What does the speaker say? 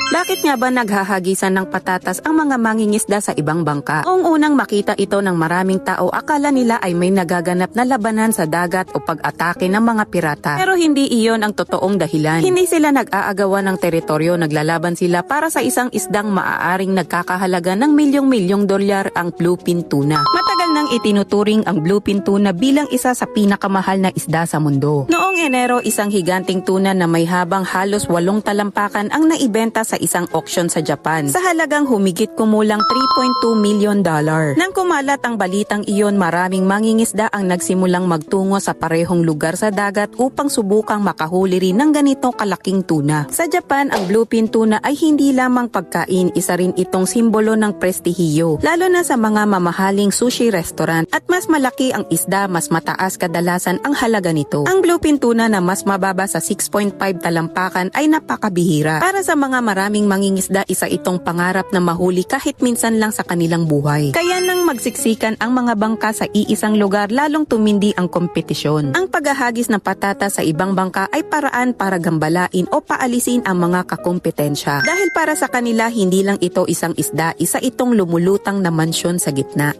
Bakit nga ba naghahagisan ng patatas ang mga mangingisda sa ibang bangka? Noong unang makita ito ng maraming tao, akala nila ay may nagaganap na labanan sa dagat o pag-atake ng mga pirata. Pero hindi iyon ang totoong dahilan. Hindi sila nag-aagawan ng teritoryo, naglalaban sila para sa isang isdang maaaring nagkakahalaga ng milyong-milyong dolyar, ang bluefin tuna. Matagal nang itinuturing ang bluefin tuna bilang isa sa pinakamahal na isda sa mundo. Noong Enero, isang higanting tuna na may habang halos 8 talampakan ang naibenta sa isang auction sa Japan sa halagang humigit kumulang $3.2 million. Nang kumalat ang balitang iyon, maraming mangingisda ang nagsimulang magtungo sa parehong lugar sa dagat upang subukang makahuli rin ng ganito kalaking tuna. Sa Japan, ang bluefin tuna ay hindi lamang pagkain, isa rin itong simbolo ng prestihiyo, lalo na sa mga mamahaling sushi restaurant. At mas malaki ang isda, mas mataas kadalasan ang halaga nito. Ang bluefin tuna na mas mababa sa 6.5 talampakan ay napakabihira. Para sa mga maraming mangingisda, isa itong pangarap na mahuli kahit minsan lang sa kanilang buhay. Kaya nang magsiksikan ang mga bangka sa iisang lugar, lalong tumindi ang kompetisyon. Ang paghahagis ng patatas sa ibang bangka ay paraan para gambalain o paalisin ang mga kakompetensya. Dahil para sa kanila, hindi lang ito isang isda, isa itong lumulutang na mansyon sa gitna.